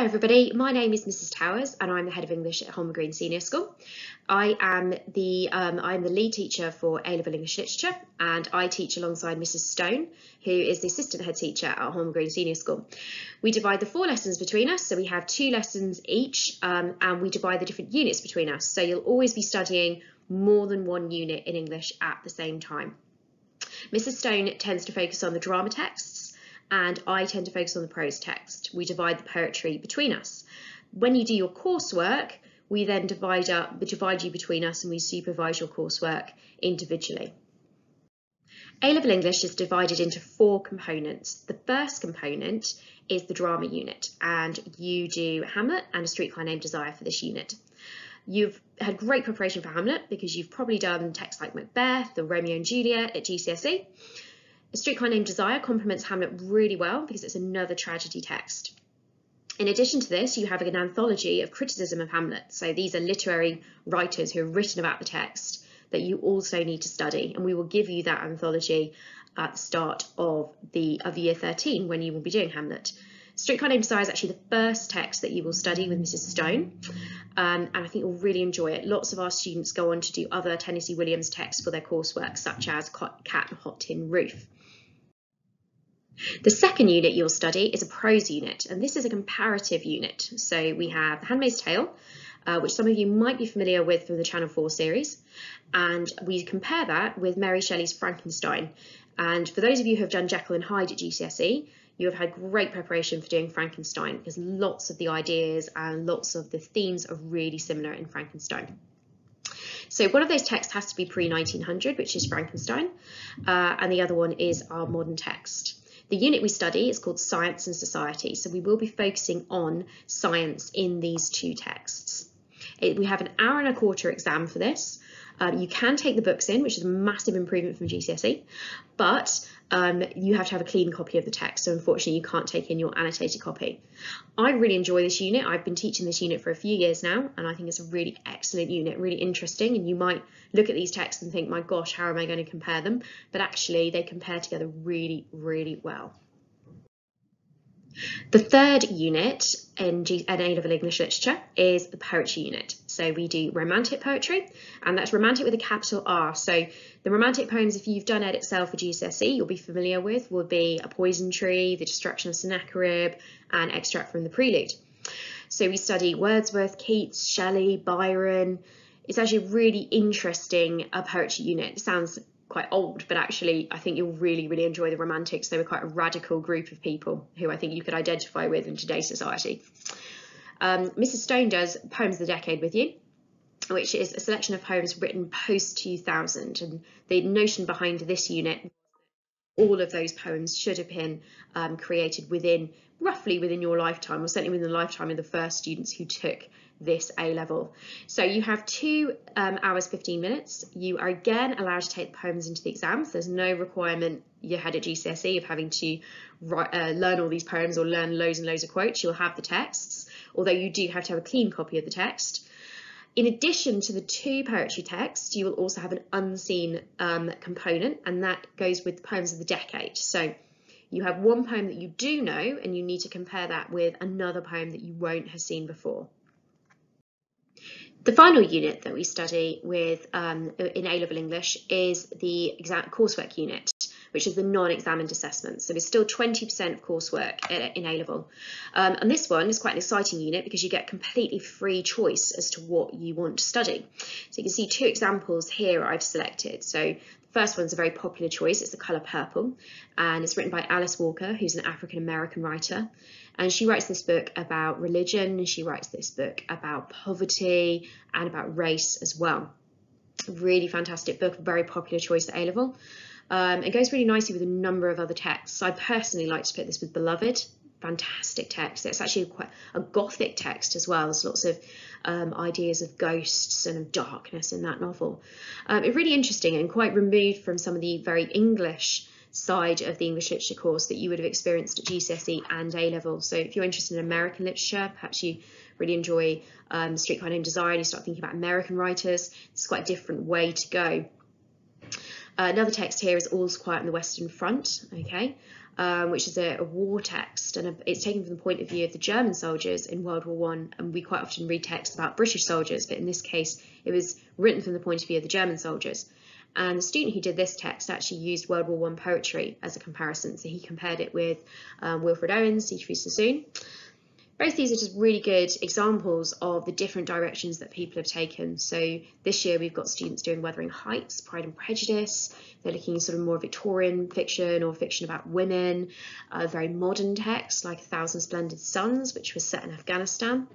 Hello everybody, my name is Mrs Towers and I'm the Head of English at Holman Green Senior School. I am the lead teacher for A-Level English Literature and I teach alongside Mrs Stone, who is the Assistant Head Teacher at Holman Green Senior School. We divide the 4 lessons between us, so we have 2 lessons each and we divide the different units between us. So you'll always be studying more than one unit in English at the same time. Mrs Stone tends to focus on the drama texts and I tend to focus on the prose text. We divide the poetry between us. When you do your coursework, we then divide you between us and we supervise your coursework individually. A-Level English is divided into 4 components. The first component is the drama unit, and you do Hamlet and A Streetcar Named Desire for this unit. You've had great preparation for Hamlet because you've probably done texts like Macbeth or Romeo and Juliet at GCSE. A Streetcar Named Desire complements Hamlet really well because it's another tragedy text. In addition to this, you have an anthology of criticism of Hamlet. So these are literary writers who have written about the text that you also need to study, and we will give you that anthology at the start of year 13 when you will be doing Hamlet. Streetcar Named Desire is actually the first text that you will study with Mrs Stone, and I think you'll really enjoy it. Lots of our students go on to do other Tennessee Williams texts for their coursework, such as Cat and Hot Tin Roof. The second unit you'll study is a prose unit, and this is a comparative unit. So we have The Handmaid's Tale, which some of you might be familiar with from the Channel 4 series, and we compare that with Mary Shelley's Frankenstein. And for those of you who have done Jekyll and Hyde at GCSE, you have had great preparation for doing Frankenstein because lots of the ideas and lots of the themes are really similar in Frankenstein. So one of those texts has to be pre-1900, which is Frankenstein, and the other one is our modern text. The unit we study is called Science and Society, so we will be focusing on science in these 2 texts. We have an hour and a quarter exam for this. You can take the books in, which is a massive improvement from GCSE, but you have to have a clean copy of the text, so unfortunately you can't take in your annotated copy. I really enjoy this unit. I've been teaching this unit for a few years now, and I think it's a really excellent unit, really interesting, and you might look at these texts and think, my gosh, how am I going to compare them? But actually they compare together really, really well. The third unit in A-Level English Literature is the poetry unit. So we do romantic poetry, and that's romantic with a capital R. So the romantic poems, if you've done Edexcel for GCSE, you'll be familiar with, will be A Poison Tree, The Destruction of Sennacherib, and Extract from the Prelude. So we study Wordsworth, Keats, Shelley, Byron. It's actually a really interesting poetry unit. It sounds quite old, but actually I think you'll really, really enjoy the Romantics. They were quite a radical group of people who I think you could identify with in today's society. Mrs Stone does Poems of the Decade with you, which is a selection of poems written post-2000, and the notion behind this unit, all of those poems should have been created roughly within your lifetime, or certainly within the lifetime of the first students who took this A-level. So you have 2 hours 15 minutes. You are again allowed to take the poems into the exams. There's no requirement you had at GCSE of having to learn all these poems or learn loads and loads of quotes. You'll have the texts, although you do have to have a clean copy of the text. In addition to the 2 poetry texts, you will also have an unseen component, and that goes with the poems of the decade. So you have one poem that you do know, and you need to compare that with another poem that you won't have seen before. The final unit that we study with in A-Level English is the coursework unit, which is the non-examined assessment. So there's still 20% of coursework in A-Level. And this one is quite an exciting unit because you get completely free choice as to what you want to study. So you can see 2 examples here I've selected. So the first one's a very popular choice. It's The Colour Purple, and it's written by Alice Walker, who's an African-American writer. And she writes this book about religion, she writes this book about poverty and about race as well. A really fantastic book, a very popular choice at A-Level. It goes really nicely with a number of other texts. I personally like to put this with Beloved. Fantastic text. It's actually quite a gothic text as well. There's lots of ideas of ghosts and of darkness in that novel. It's really interesting and quite removed from some of the very English side of the English literature course that you would have experienced at GCSE and A-Level. So if you're interested in American literature, perhaps you really enjoy Streetcar Named Desire and you start thinking about American writers, it's quite a different way to go. Another text here is All's Quiet on the Western Front, okay, which is a war text, and it's taken from the point of view of the German soldiers in World War I, and we quite often read texts about British soldiers, but in this case it was written from the point of view of the German soldiers. And the student who did this text actually used World War I poetry as a comparison, so he compared it with Wilfred Owen's Siegfried Sassoon. Both these are just really good examples of the different directions that people have taken. So this year we've got students doing Wuthering Heights, Pride and Prejudice. They're looking at sort of more Victorian fiction or fiction about women, very modern texts like A Thousand Splendid Suns, which was set in Afghanistan,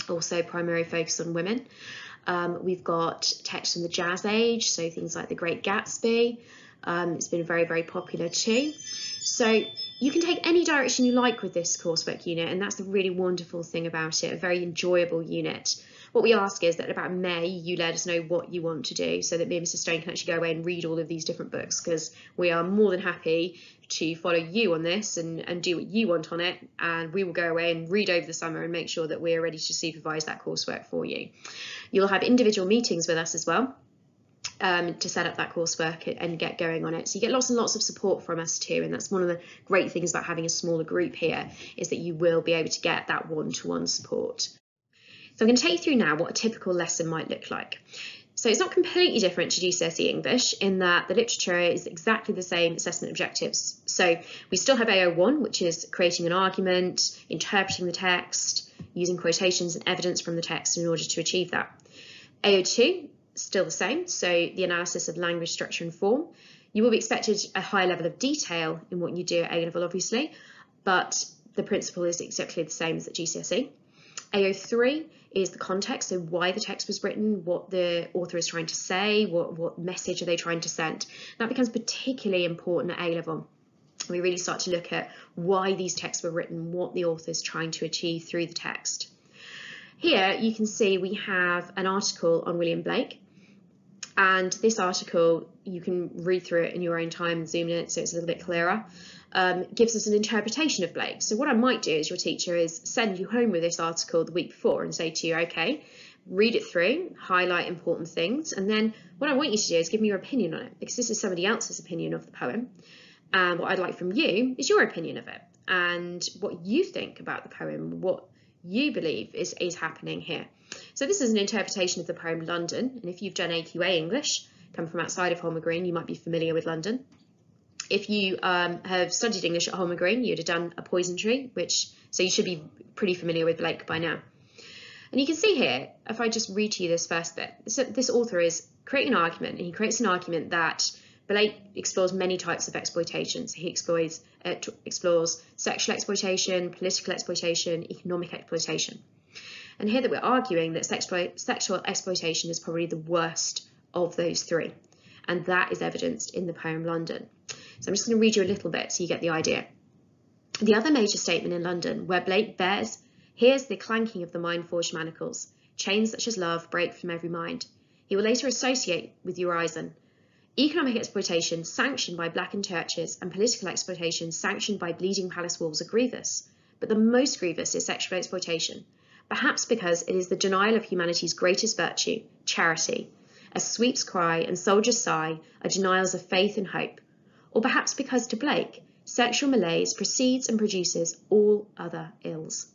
also primary focus on women. We've got texts from the Jazz Age, so things like The Great Gatsby. It's been very, very popular too. So you can take any direction you like with this coursework unit, and that's the really wonderful thing about it, a very enjoyable unit. What we ask is that about May, you let us know what you want to do so that me and Mrs. Stone can actually go away and read all of these different books, because we are more than happy to follow you on this and do what you want on it, and we will go away and read over the summer and make sure that we're ready to supervise that coursework for you. You'll have individual meetings with us as well, to set up that coursework and get going on it. So you get lots and lots of support from us too, and that's one of the great things about having a smaller group here, is that you will be able to get that one-to-one support. So I'm going to take you through now what a typical lesson might look like. So it's not completely different to GCSE English in that the literature is exactly the same assessment objectives. So we still have AO1, which is creating an argument, interpreting the text, using quotations and evidence from the text in order to achieve that. AO2, still the same, so the analysis of language, structure and form. You will be expected a high level of detail in what you do at A-level, obviously, but the principle is exactly the same as at GCSE. AO3 is the context, so why the text was written, what the author is trying to say, what message are they trying to send. That becomes particularly important at A-level. We really start to look at why these texts were written, what the author is trying to achieve through the text. Here you can see we have an article on William Blake, and this article, you can read through it in your own time and zoom in it so it's a little bit clearer. Gives us an interpretation of Blake. So what I might do as your teacher is send you home with this article the week before and say to you, okay, read it through, highlight important things, and then what I want you to do is give me your opinion on it, because this is somebody else's opinion of the poem, and what I'd like from you is your opinion of it and what you think about the poem, what you believe is happening here. So this is an interpretation of the poem London, and if you've done AQA English, come from outside of Holmer Green, you might be familiar with London. If you have studied English at Holmer Green, you'd have done a Poison Tree, so you should be pretty familiar with Blake by now. And you can see here, if I just read to you this first bit, this author is creating an argument, and he creates an argument that Blake explores many types of exploitation. So he explores sexual exploitation, political exploitation, economic exploitation. And here that we're arguing that sexual exploitation is probably the worst of those three. And that is evidenced in the poem London. So I'm just going to read you a little bit so you get the idea. The other major statement in London, where Blake hears the clanking of the mind-forged manacles, chains such as love break from every mind. He will later associate with Urizen. Economic exploitation sanctioned by blackened churches and political exploitation sanctioned by bleeding palace walls are grievous. But the most grievous is sexual exploitation, perhaps because it is the denial of humanity's greatest virtue, charity. As sweeps cry and soldiers sigh are denials of faith and hope. Or perhaps because to Blake, sexual malaise precedes and produces all other ills.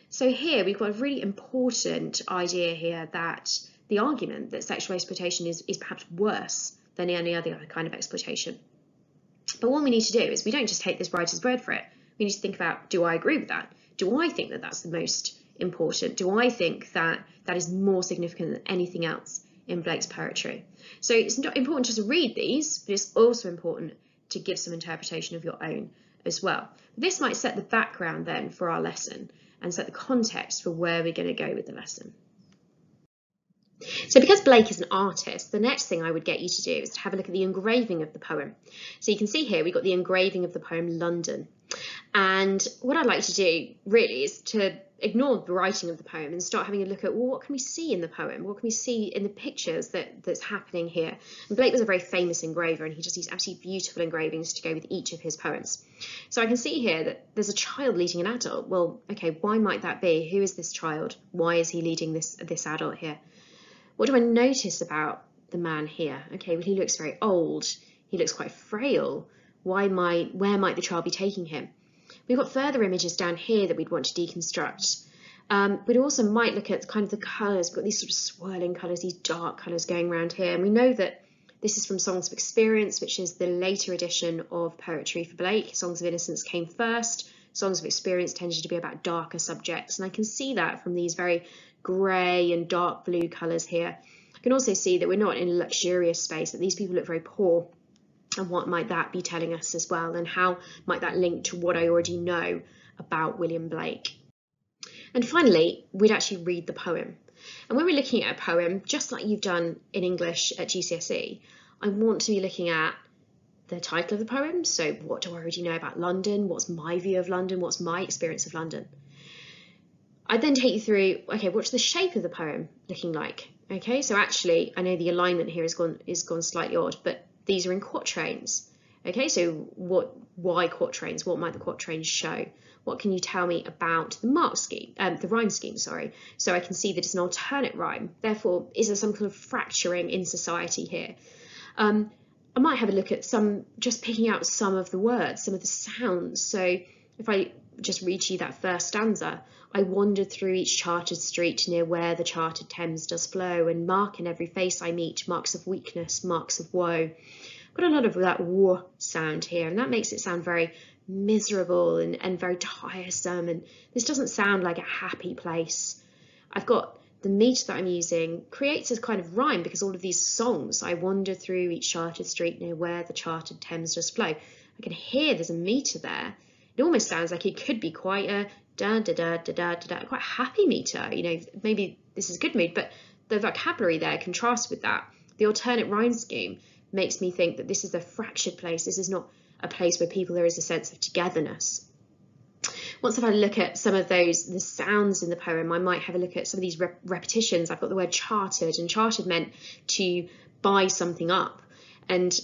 So here we've got a really important idea here, that the argument that sexual exploitation is perhaps worse than any other kind of exploitation. But what we need to do is we don't just take this writer's word for it. We need to think about, do I agree with that? Do I think that that's the most important? Do I think that that is more significant than anything else in Blake's poetry? So it's not important just to read these, but it's also important to give some interpretation of your own as well. This might set the background then for our lesson and set the context for where we're going to go with the lesson. So because Blake is an artist, the next thing I would get you to do is to have a look at the engraving of the poem. So you can see here we've got the engraving of the poem London. And what I'd like to do really is to ignore the writing of the poem and start having a look at, well, what can we see in the poem? What can we see in the pictures that's happening here? And Blake was a very famous engraver, and he just used absolutely beautiful engravings to go with each of his poems. So I can see here that there's a child leading an adult. Well, okay, why might that be? Who is this child? Why is he leading this adult here? What do I notice about the man here? Okay, well, he looks very old. He looks quite frail. Where might the child be taking him? We've got further images down here that we'd want to deconstruct. We'd also might look at kind of the colours. We've got these sort of swirling colours, these dark colours going around here. And we know that this is from Songs of Experience, which is the later edition of poetry for Blake. Songs of Innocence came first. Songs of Experience tended to be about darker subjects. And I can see that from these very grey and dark blue colours here. I can also see that we're not in a luxurious space, that these people look very poor. And what might that be telling us as well? And how might that link to what I already know about William Blake? And finally, we'd actually read the poem. And when we're looking at a poem, just like you've done in English at GCSE, I want to be looking at the title of the poem. So what do I already know about London? What's my view of London? What's my experience of London? I'd then take you through, okay, what's the shape of the poem looking like? Okay, so actually, I know the alignment here has gone slightly odd, but these are in quatrains. Okay, so why quatrains? What might the quatrains show? What can you tell me about the rhyme scheme, sorry. So I can see that it's an alternate rhyme. Therefore, is there some kind of fracturing in society here? I might have a look at just picking out some of the words, some of the sounds. So if I just read you that first stanza, I wandered through each chartered street near where the chartered Thames does flow, and mark in every face I meet marks of weakness, marks of woe. Got a lot of that "w" sound here, and that makes it sound very miserable and very tiresome, and this doesn't sound like a happy place. I've got the meter that I'm using creates a kind of rhyme, because all of these songs, I wander through each chartered street near where the chartered Thames does flow. I can hear there's a meter there. It almost sounds like it could be quite a da da da da da da, quite happy meter. You know, maybe this is good mood, but the vocabulary there contrasts with that. The alternate rhyme scheme makes me think that this is a fractured place. This is not a place where there is a sense of togetherness. Once I've had a look at some of the sounds in the poem, I might have a look at some of these repetitions. I've got the word chartered, and chartered meant to buy something up. And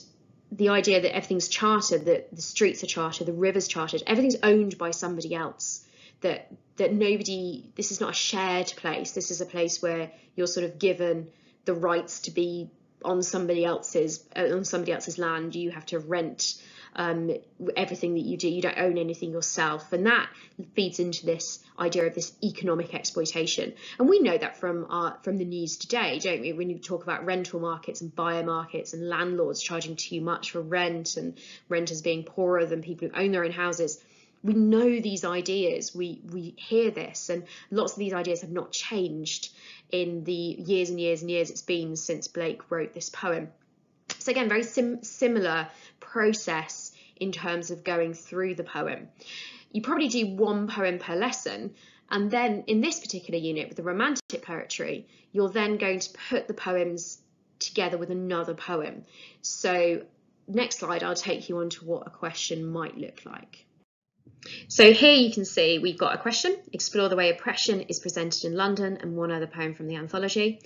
the idea that everything's chartered, that the streets are chartered, the river's chartered, everything's owned by somebody else. That nobody, this is not a shared place. This is a place where you're sort of given the rights to be on somebody else's land. You have to rent everything that you do. You don't own anything yourself, and that feeds into this idea of this economic exploitation. And we know that from the news today, don't we? When you talk about rental markets and buyer markets and landlords charging too much for rent and renters being poorer than people who own their own houses. We know these ideas, we hear this, and lots of these ideas have not changed in the years and years and years it's been since Blake wrote this poem. So again, very similar process in terms of going through the poem. You probably do one poem per lesson, and then in this particular unit with the romantic poetry, you're then going to put the poems together with another poem. So next slide, I'll take you on to what a question might look like. So here you can see we've got a question: explore the way oppression is presented in London, and one other poem from the anthology.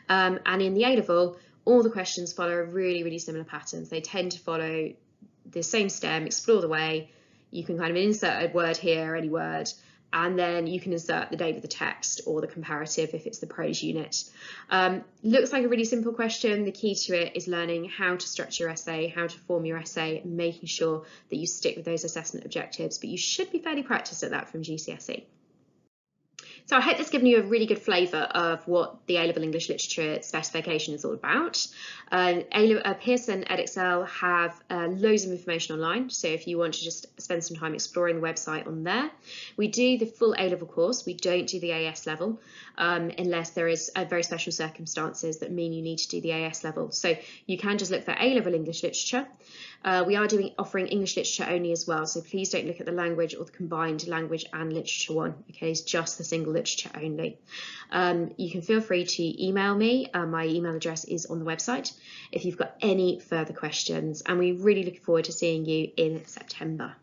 And in the A-level, all the questions follow a really similar pattern. They tend to follow the same stem: explore the way. You can kind of insert a word here, any word, and then you can insert the date of the text or the comparative if it's the prose unit. Looks like a really simple question. The key to it is learning how to structure your essay, how to form your essay, and making sure that you stick with those assessment objectives, but you should be fairly practiced at that from GCSE. So I hope that's given you a really good flavour of what the A-level English Literature specification is all about. Pearson Edexcel have loads of information online, so if you want to just spend some time exploring the website on there. We do the full A-level course. We don't do the AS level unless there is very special circumstances that mean you need to do the AS level. So you can just look for A-level English Literature. We are offering English literature only as well, so please don't look at the language or the combined language and literature one. Okay, it's just the single literature only. You can feel free to email me. My email address is on the website if you've got any further questions, and we really look forward to seeing you in September.